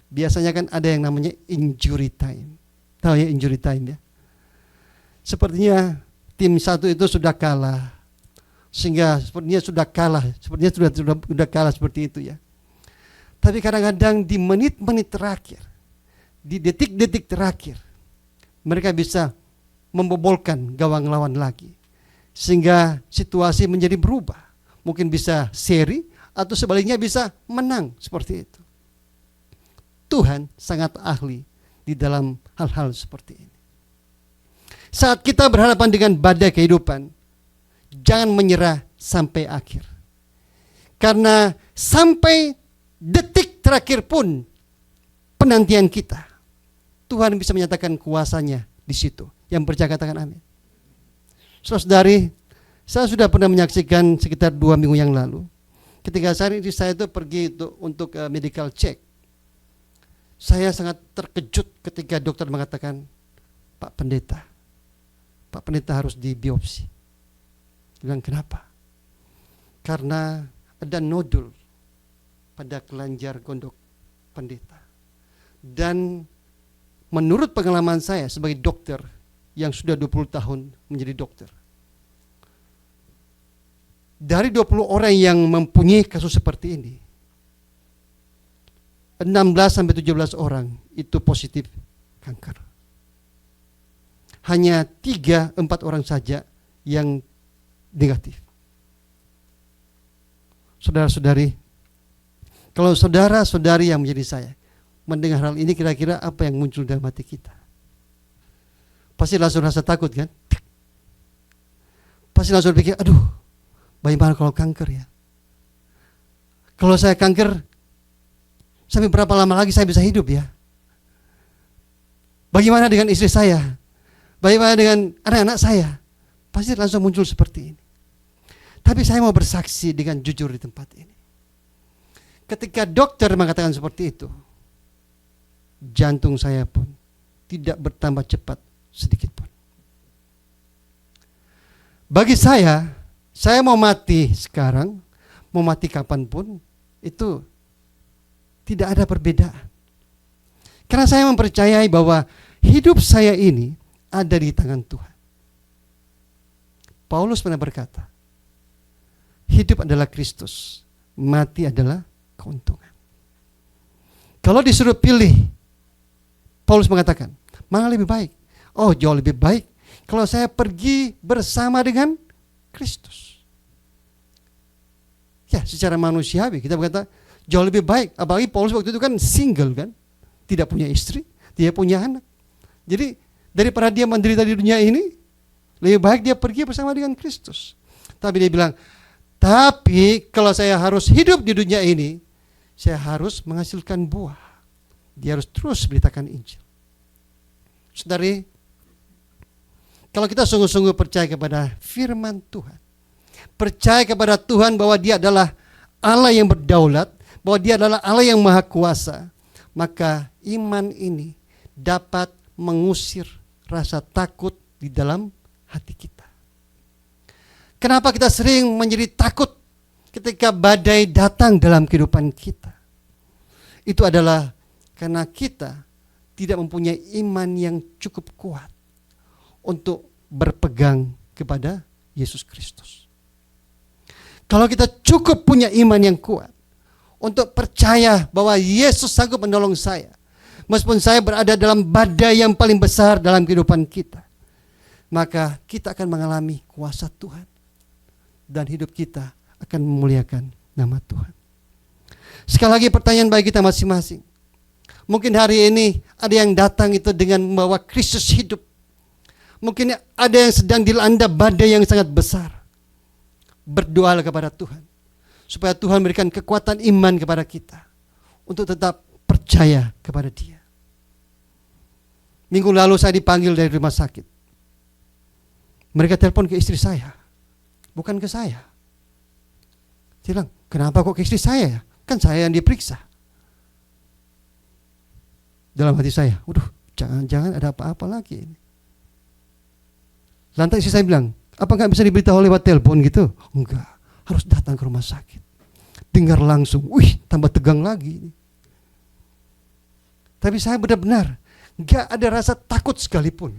Biasanya kan ada yang namanya injury time. Tahu ya injury time ya? Sepertinya tim satu itu sudah kalah. Sehingga sepertinya sudah kalah. Sepertinya sudah kalah seperti itu ya. Tapi kadang-kadang di menit-menit terakhir, di detik-detik terakhir, mereka bisa membobolkan gawang lawan lagi. Sehingga situasi menjadi berubah. Mungkin bisa seri atau sebaliknya bisa menang seperti itu. Tuhan sangat ahli di dalam hal-hal seperti ini. Saat kita berhadapan dengan badai kehidupan, jangan menyerah sampai akhir. Karena sampai detik terakhir pun penantian kita, Tuhan bisa menyatakan kuasanya di situ. Yang percaya katakan amin. Saudari, saya sudah pernah menyaksikan sekitar 2 minggu yang lalu. Ketika saya itu pergi untuk medical check. Saya sangat terkejut ketika dokter mengatakan, Pak Pendeta harus dibiopsi. Bilang kenapa? Karena ada nodul pada kelenjar gondok pendeta. Dan menurut pengalaman saya sebagai dokter yang sudah 20 tahun menjadi dokter, dari 20 orang yang mempunyai kasus seperti ini, 16-17 orang itu positif kanker. Hanya 3-4 orang saja yang negatif. Saudara-saudari, kalau saudara-saudari yang menjadi saya mendengar hal ini, kira-kira apa yang muncul dalam hati kita? Pasti langsung rasa takut kan? Pasti langsung pikir, aduh, bagaimana kalau kanker ya? Kalau saya kanker, sampai berapa lama lagi saya bisa hidup ya? Bagaimana dengan istri saya? Bagaimana dengan anak-anak saya? Pasti langsung muncul seperti ini. Tapi saya mau bersaksi dengan jujur di tempat ini. Ketika dokter mengatakan seperti itu, jantung saya pun tidak bertambah cepat sedikit pun. Bagi saya mau mati sekarang, mau mati kapanpun, itu tidak ada perbedaan. Karena saya mempercayai bahwa hidup saya ini ada di tangan Tuhan. Paulus pernah berkata, hidup adalah Kristus, mati adalah keuntungan. Kalau disuruh pilih, Paulus mengatakan, mana lebih baik? Oh, jauh lebih baik kalau saya pergi bersama dengan Kristus. Ya, secara manusiawi kita berkata jauh lebih baik. Apalagi Paulus waktu itu kan single kan, tidak punya istri, tidak punya anak. Jadi daripada dia menderita di dunia ini, lebih baik dia pergi bersama dengan Kristus. Tapi dia bilang, tapi kalau saya harus hidup di dunia ini, saya harus menghasilkan buah. Dia harus terus beritakan Injil. Saudari, kalau kita sungguh-sungguh percaya kepada firman Tuhan, percaya kepada Tuhan bahwa Dia adalah Allah yang berdaulat, bahwa Dia adalah Allah yang maha kuasa, maka iman ini dapat mengusir rasa takut di dalam hati kita. Kenapa kita sering menjadi takut ketika badai datang dalam kehidupan kita? Itu adalah karena kita tidak mempunyai iman yang cukup kuat untuk berpegang kepada Yesus Kristus. Kalau kita cukup punya iman yang kuat untuk percaya bahwa Yesus sanggup menolong saya, meskipun saya berada dalam badai yang paling besar dalam kehidupan kita, maka kita akan mengalami kuasa Tuhan dan hidup kita akan memuliakan nama Tuhan. Sekali lagi pertanyaan bagi kita masing-masing, Mungkin hari ini ada yang datang itu dengan membawa Kristus hidup. Mungkin ada yang sedang dilanda badai yang sangat besar. Berdoalah kepada Tuhan, supaya Tuhan berikan kekuatan iman kepada kita untuk tetap percaya kepada Dia. Minggu lalu saya dipanggil dari rumah sakit. Mereka telepon ke istri saya, bukan ke saya. Dia bilang, kenapa kok ke istri saya ya? Kan saya yang diperiksa. Dalam hati saya, waduh, jangan-jangan ada apa-apa lagi ini. Lantas istri saya bilang, apa nggak bisa diberitahu lewat telepon gitu? Enggak, harus datang ke rumah sakit. Dengar langsung, wih, tambah tegang lagi. Tapi saya benar-benar nggak ada rasa takut sekalipun.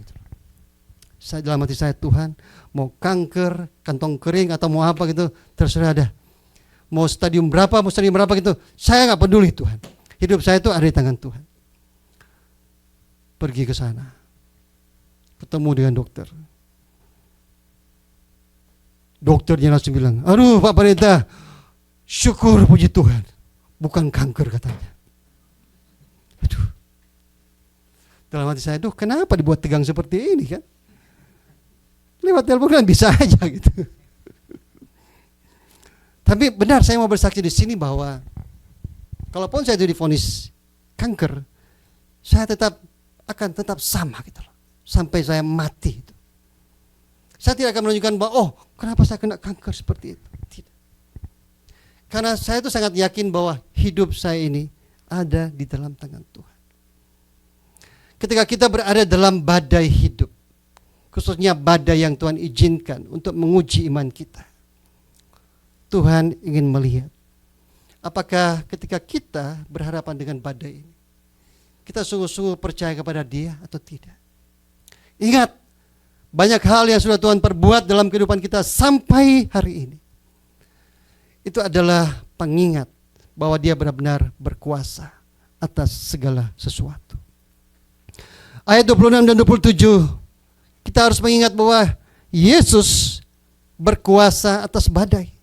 Saya dalam hati saya, Tuhan, mau kanker, kantong kering atau mau apa gitu, terserah ada. Mau stadium berapa gitu, saya nggak peduli Tuhan. Hidup saya itu ada di tangan Tuhan. Pergi ke sana, ketemu dengan dokter. Dokternya langsung bilang, aduh Pak Pendeta, syukur puji Tuhan, bukan kanker katanya. Aduh, dalam hati saya, aduh kenapa dibuat tegang seperti ini kan? Lewat telepon kan bisa aja gitu. Tapi benar, saya mau bersaksi di sini bahwa kalaupun saya divonis kanker, saya akan tetap sama gitu loh, sampai saya mati itu. Saya tidak akan menunjukkan bahwa oh kenapa saya kena kanker seperti itu. Tidak. Karena saya itu sangat yakin bahwa hidup saya ini ada di dalam tangan Tuhan. Ketika kita berada dalam badai hidup, khususnya badai yang Tuhan izinkan untuk menguji iman kita, Tuhan ingin melihat apakah ketika kita berhadapan dengan badai ini, kita sungguh-sungguh percaya kepada Dia atau tidak. Ingat, banyak hal yang sudah Tuhan perbuat dalam kehidupan kita sampai hari ini. Itu adalah pengingat bahwa Dia benar-benar berkuasa atas segala sesuatu. Ayat 26 dan 27, kita harus mengingat bahwa Yesus berkuasa atas badai.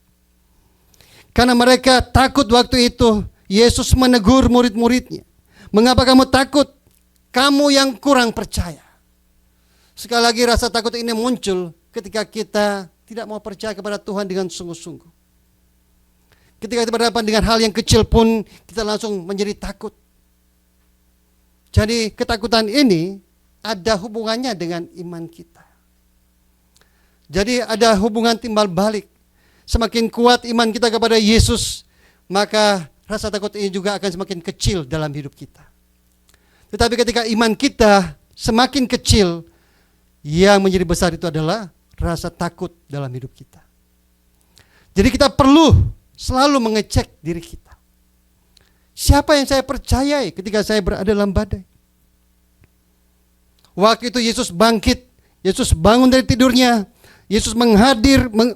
Karena mereka takut waktu itu, Yesus menegur murid-muridnya. Mengapa kamu takut? Kamu yang kurang percaya. Sekali lagi rasa takut ini muncul ketika kita tidak mau percaya kepada Tuhan dengan sungguh-sungguh. Ketika kita berhadapan dengan hal yang kecil pun kita langsung menjadi takut. Jadi ketakutan ini ada hubungannya dengan iman kita. Jadi ada hubungan timbal balik. Semakin kuat iman kita kepada Yesus, maka rasa takut ini juga akan semakin kecil dalam hidup kita. Tetapi ketika iman kita semakin kecil, yang menjadi besar itu adalah rasa takut dalam hidup kita. Jadi kita perlu selalu mengecek diri kita. Siapa yang saya percayai ketika saya berada dalam badai? Waktu itu Yesus bangkit, Yesus bangun dari tidurnya, Yesus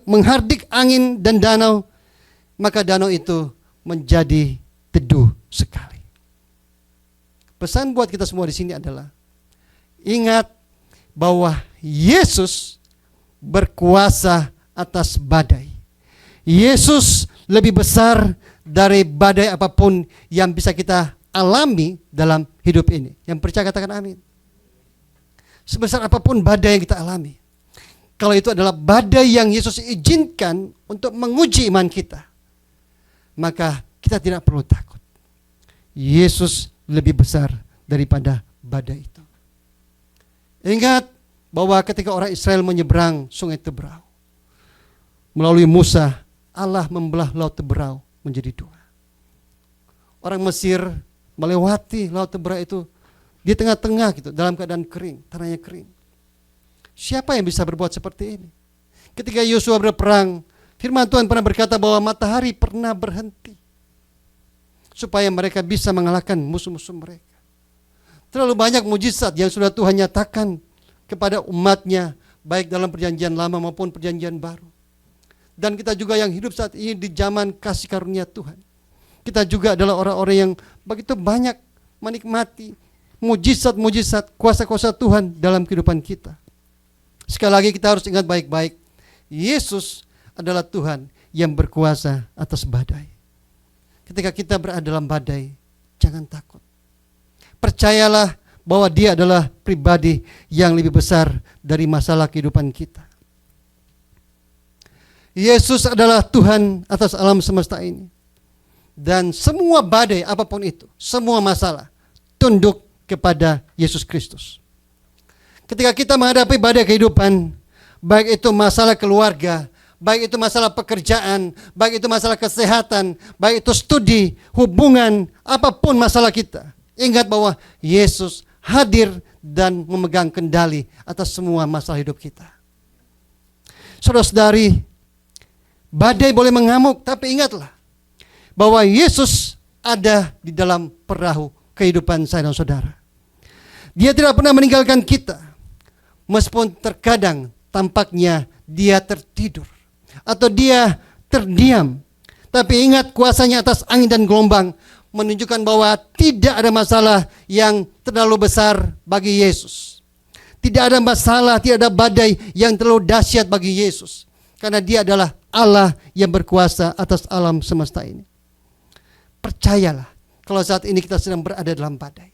menghardik angin dan danau, maka danau itu menjadi teduh sekali. Pesan buat kita semua di sini adalah ingat bahwa Yesus berkuasa atas badai. Yesus lebih besar dari badai apapun yang bisa kita alami dalam hidup ini. Yang percaya katakan amin. Sebesar apapun badai yang kita alami, kalau itu adalah badai yang Yesus izinkan untuk menguji iman kita, maka kita tidak perlu takut. Yesus lebih besar daripada badai itu. Ingat bahwa ketika orang Israel menyeberang sungai Teberau, melalui Musa, Allah membelah laut Teberau menjadi dua. Orang Mesir melewati laut Teberau itu di tengah-tengah gitu, dalam keadaan kering, tanahnya kering. Siapa yang bisa berbuat seperti ini? Ketika Yosua berperang, firman Tuhan pernah berkata bahwa matahari pernah berhenti supaya mereka bisa mengalahkan musuh-musuh mereka. Terlalu banyak mujizat yang sudah Tuhan nyatakan kepada umatnya, baik dalam perjanjian lama maupun perjanjian baru. Dan kita juga yang hidup saat ini di zaman kasih karunia Tuhan, kita juga adalah orang-orang yang begitu banyak menikmati mujizat-mujizat, kuasa-kuasa Tuhan dalam kehidupan kita. Sekali lagi kita harus ingat baik-baik, Yesus adalah Tuhan yang berkuasa atas badai. Ketika kita berada dalam badai, jangan takut. percayalah bahwa Dia adalah pribadi yang lebih besar dari masalah kehidupan kita. Yesus adalah Tuhan atas alam semesta ini. Dan semua badai apapun itu, semua masalah tunduk kepada Yesus Kristus. Ketika kita menghadapi badai kehidupan, baik itu masalah keluarga, baik itu masalah pekerjaan, baik itu masalah kesehatan, baik itu studi, hubungan, apapun masalah kita, ingat bahwa Yesus hadir dan memegang kendali atas semua masalah hidup kita. Saudara-saudari, badai boleh mengamuk, tapi ingatlah bahwa Yesus ada di dalam perahu kehidupan saya dan saudara. Dia tidak pernah meninggalkan kita, meskipun terkadang tampaknya Dia tertidur atau Dia terdiam. Tapi ingat, kuasanya atas angin dan gelombang menunjukkan bahwa tidak ada masalah yang terlalu besar bagi Yesus. Tidak ada masalah, tidak ada badai yang terlalu dahsyat bagi Yesus. Karena Dia adalah Allah yang berkuasa atas alam semesta ini. Percayalah kalau saat ini kita sedang berada dalam badai,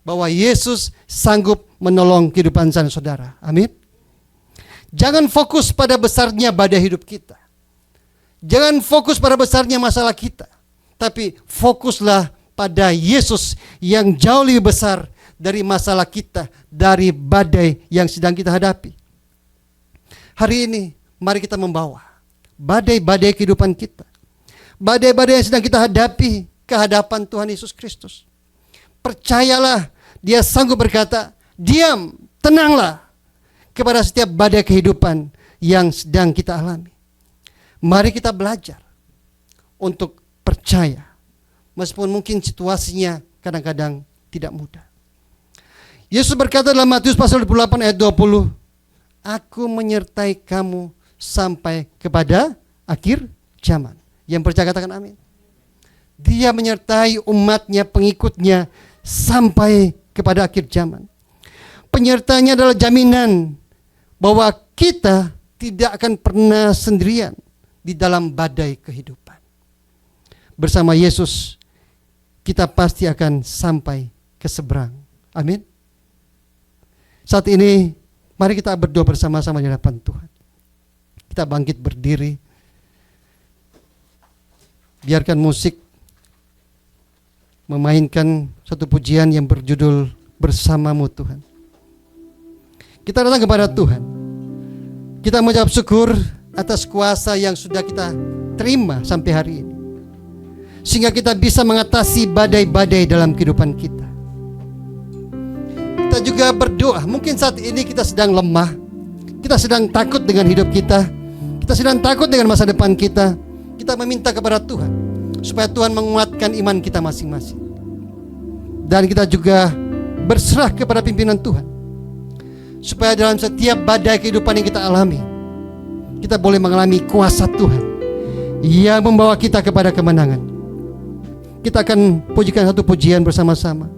bahwa Yesus sanggup menolong kehidupan saudara. Amin. Jangan fokus pada besarnya badai hidup kita. Jangan fokus pada besarnya masalah kita. Tapi fokuslah pada Yesus yang jauh lebih besar dari masalah kita, dari badai yang sedang kita hadapi. Hari ini mari kita membawa badai-badai kehidupan kita, badai-badai yang sedang kita hadapi ke hadapan Tuhan Yesus Kristus. Percayalah, Dia sanggup berkata, diam, tenanglah, kepada setiap badai kehidupan yang sedang kita alami. Mari kita belajar untuk percaya, meskipun mungkin situasinya kadang-kadang tidak mudah. Yesus berkata dalam Matius pasal 28 ayat 20, Aku menyertai kamu sampai kepada akhir zaman. Yang percaya katakan amin. Dia menyertai umatnya, pengikutnya sampai kepada akhir zaman. Penyertanya adalah jaminan bahwa kita tidak akan pernah sendirian di dalam badai kehidupan. Bersama Yesus kita pasti akan sampai ke seberang. Amin. Saat ini mari kita berdoa bersama-sama di hadapan Tuhan. Kita bangkit berdiri. Biarkan musik memainkan satu pujian yang berjudul Bersamamu Tuhan. Kita datang kepada Tuhan. Kita mengucap syukur atas kuasa yang sudah kita terima sampai hari ini, sehingga kita bisa mengatasi badai-badai dalam kehidupan kita. Kita juga berdoa, mungkin saat ini kita sedang lemah, kita sedang takut dengan hidup kita sedang takut dengan masa depan kita. Kita meminta kepada Tuhan supaya Tuhan menguatkan iman kita masing-masing. Dan kita juga berserah kepada pimpinan Tuhan, supaya dalam setiap badai kehidupan yang kita alami, kita boleh mengalami kuasa Tuhan yang membawa kita kepada kemenangan. Kita akan pujikan satu pujian bersama-sama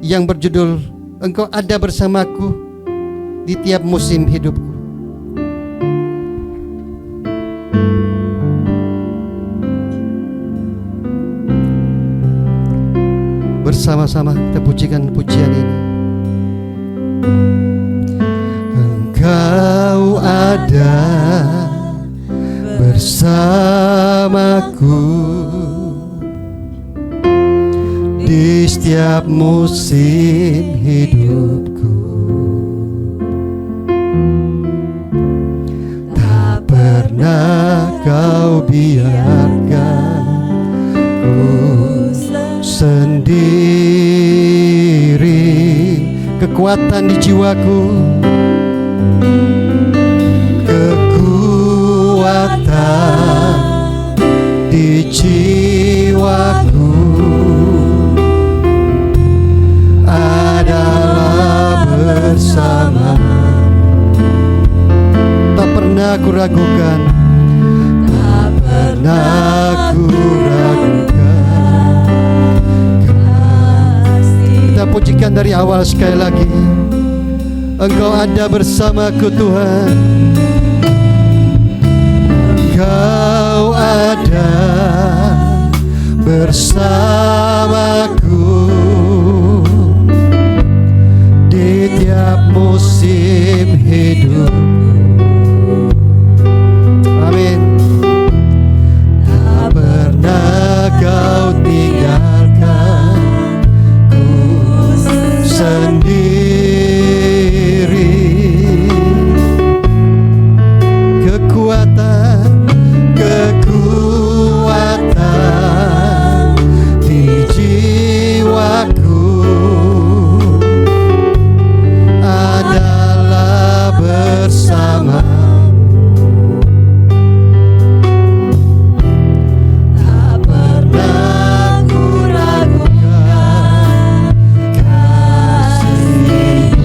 yang berjudul Engkau ada bersamaku di tiap musim hidupku. Bersama-sama kita pujikan pujian ini. Engkau ada bersamaku di setiap musim hidupku. Tak pernah kau biarkan ku sendiri. Kekuatan di jiwaku, kekuatan di jiwaku adalah bersama. Tak pernah ku ragukan, tak pernah ku ragukan. Kita pujikan dari awal sekali lagi. Engkau ada bersamaku Tuhan. Engkau ada bersamaku musim hidup. Amin. Tak pernah kau tinggalkan ku sendiri. Kekuatan di jiwaku adalah bersama. Tak pernah ku ragukan kasih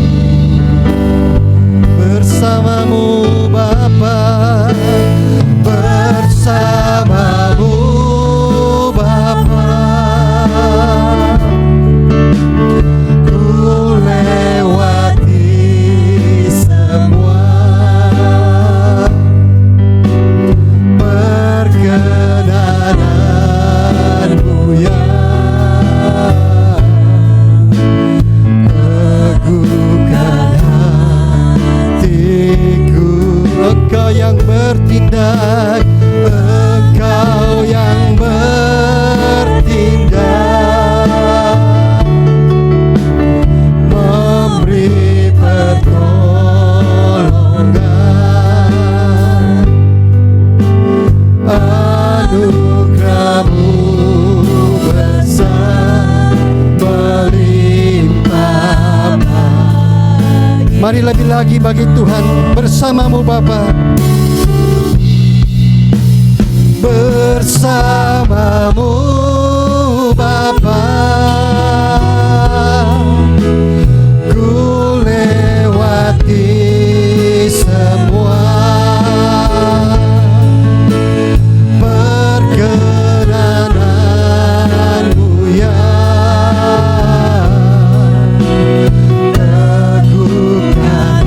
bersamamu Bapa, bersamamu Bapa. Ku lewati semua perkenananmu yang teguhkan hatiku. Engkau yang bertindak, Engkau yang bertindak, memberi pertolongan. Anugerah-Mu besar berlimpah bagi. Mari lebih lagi bagi Tuhan, bersamamu Bapa, bersamamu Bapa. Ku lewati semua perkenananmu yang teguhkan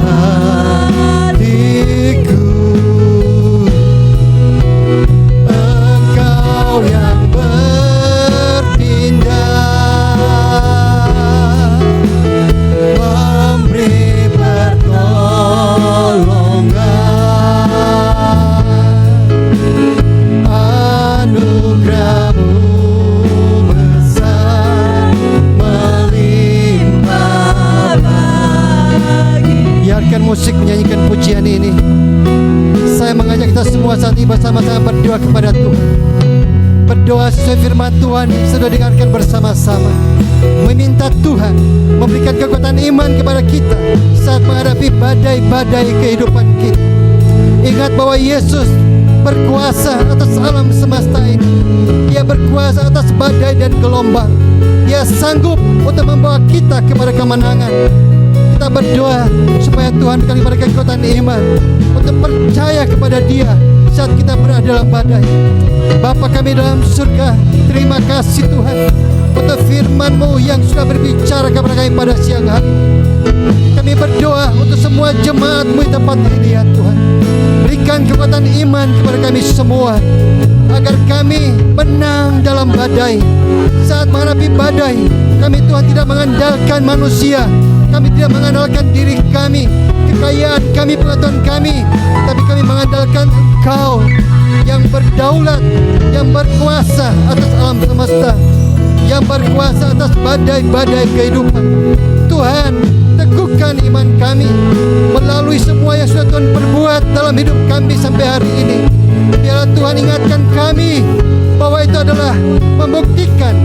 hatiku. Engkau yang bertindak, memberi pertolongan. Anugerah-Mu besar melimpah bagi. Biarkan musik menyanyikan pujian ini. Saya mengajak kita semua saat ini bersama-sama berdoa kepada Tuhan. Berdoa sesuai firman Tuhan yang sudah dengarkan bersama-sama. Meminta Tuhan memberikan kekuatan iman kepada kita saat menghadapi badai-badai kehidupan kita. Ingat bahwa Yesus berkuasa atas alam semesta ini. Dia berkuasa atas badai dan gelombang. Dia sanggup untuk membawa kita kepada kemenangan. Kita berdoa supaya Tuhan kami berikan kekuatan iman untuk percaya kepada Dia saat kita berada dalam badai. Bapa kami dalam surga, terima kasih Tuhan untuk firman-Mu yang sudah berbicara kepada kami pada siang hari. Kami berdoa untuk semua jemaat-Mu di tempat ini ya Tuhan. Berikan kekuatan iman kepada kami semua agar kami menang dalam badai. Saat menghadapi badai, kami Tuhan tidak mengandalkan manusia, kami tidak mengandalkan diri kami, kekayaan kami, pengetahuan kami, tapi kami mengandalkan Engkau yang berdaulat, yang berkuasa atas alam semesta, yang berkuasa atas badai-badai kehidupan. Tuhan, teguhkan iman kami melalui semua yang sudah Tuhan perbuat dalam hidup kami sampai hari ini. Biarlah Tuhan ingatkan kami bahwa itu adalah membuktikan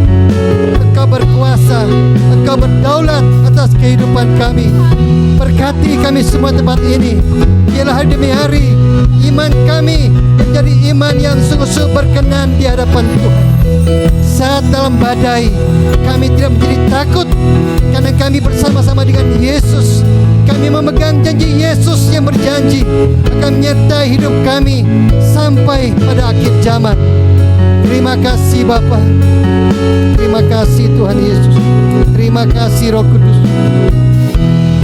Engkau berkuasa, Engkau berdaulat atas kehidupan kami. Berkati kami semua tempat ini. Biarlah hari demi hari iman kami menjadi iman yang sungguh-sungguh berkenan di hadapan Tuhan. Saat dalam badai, kami tidak menjadi takut karena kami bersama-sama dengan Yesus. Kami memegang janji Yesus yang berjanji akan menyertai hidup kami sampai pada akhir zaman. Terima kasih Bapa. Terima kasih Tuhan Yesus. Terima kasih Roh Kudus.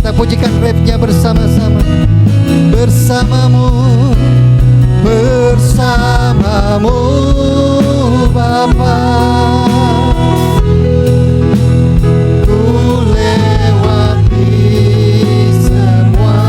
Kita pujikan refnya bersama-sama. Bersamamu, bersamamu Bapa. Ku lewati semua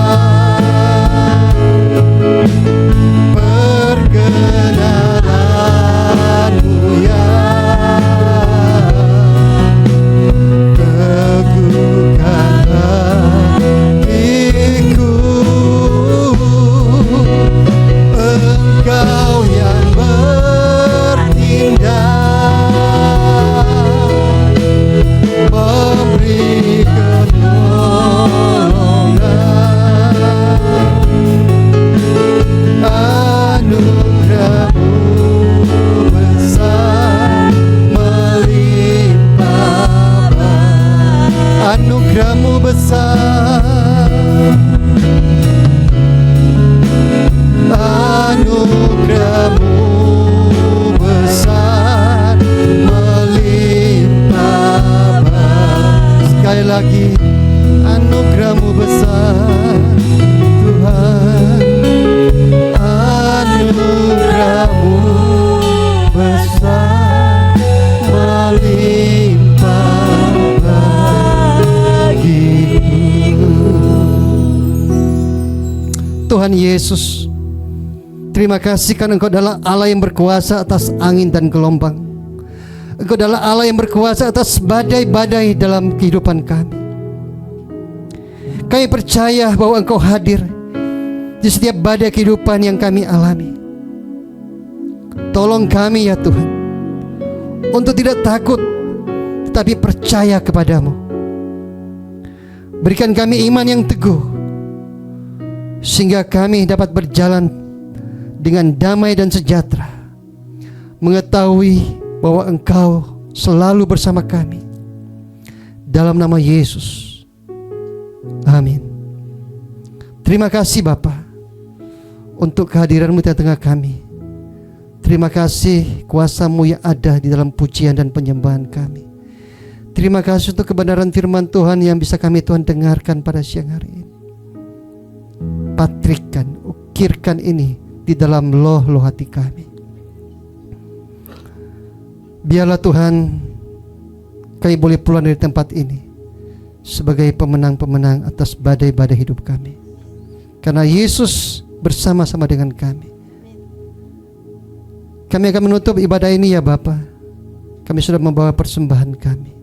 lagi anugerah-Mu besar Tuhan, anugerah-Mu besar melimpah bagiku. Tuhan Yesus, terima kasih karena Engkau adalah Allah yang berkuasa atas angin dan gelombang. Engkau adalah Allah yang berkuasa atas badai-badai dalam kehidupan kami. Kami percaya bahwa Engkau hadir di setiap badai kehidupan yang kami alami. Tolong kami ya Tuhan, untuk tidak takut, tetapi percaya kepadamu. Berikan kami iman yang teguh, sehingga kami dapat berjalan dengan damai dan sejahtera, mengetahui bahwa Engkau selalu bersama kami. Dalam nama Yesus, amin. Terima kasih Bapa untuk kehadiran-Mu di tengah kami. Terima kasih kuasa-Mu yang ada di dalam pujian dan penyembahan kami. Terima kasih untuk kebenaran firman Tuhan yang bisa kami Tuhan dengarkan pada siang hari ini. Patrikan, ukirkan ini di dalam loh hati kami. Biarlah Tuhan, kami boleh pulang dari tempat ini sebagai pemenang-pemenang atas badai-badai hidup kami, karena Yesus bersama-sama dengan kami. Kami akan menutup ibadah ini ya Bapa. Kami sudah membawa persembahan kami,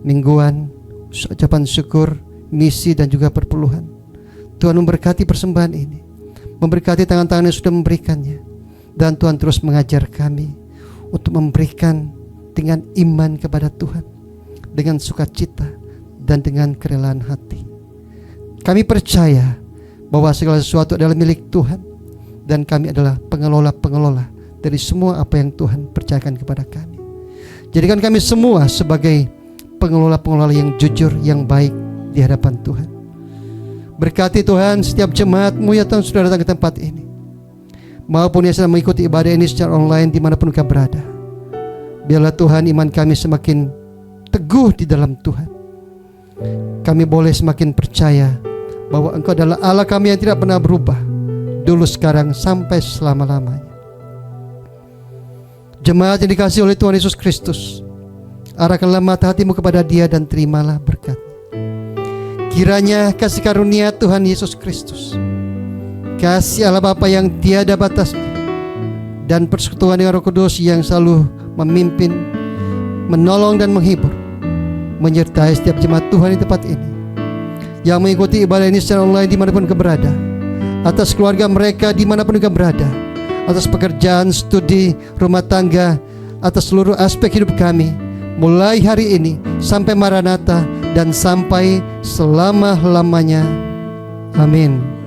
mingguan, ucapan syukur, misi dan juga perpuluhan. Tuhan memberkati persembahan ini, memberkati tangan-tangan yang sudah memberikannya, dan Tuhan terus mengajar kami untuk memberikan dengan iman kepada Tuhan, dengan sukacita dan dengan kerelaan hati. Kami percaya bahwa segala sesuatu adalah milik Tuhan, dan kami adalah pengelola-pengelola dari semua apa yang Tuhan percayakan kepada kami. Jadikan kami semua sebagai pengelola-pengelola yang jujur, yang baik di hadapan Tuhan. Berkati Tuhan setiap jemaat-Mu ya Tuhan sudah datang ke tempat ini, maupun yang sedang mengikuti ibadah ini secara online dimanapun kami berada. Biarlah Tuhan iman kami semakin teguh di dalam Tuhan. Kami boleh semakin percaya bahwa Engkau adalah Allah kami yang tidak pernah berubah, dulu, sekarang, sampai selama-lamanya. Jemaat yang dikasihi oleh Tuhan Yesus Kristus, arahkanlah mata hatimu kepada Dia dan terimalah berkat. Kiranya kasih karunia Tuhan Yesus Kristus, kasih Allah Bapa yang tiada batasnya, dan persekutuan dengan Roh Kudus yang selalu memimpin, menolong dan menghibur, menyertai setiap jemaat Tuhan di tempat ini, yang mengikuti ibadah ini secara online dimanapun berada, atas keluarga mereka dimanapun berada, atas pekerjaan, studi, rumah tangga, atas seluruh aspek hidup kami, mulai hari ini sampai Maranatha dan sampai selama-lamanya. Amin.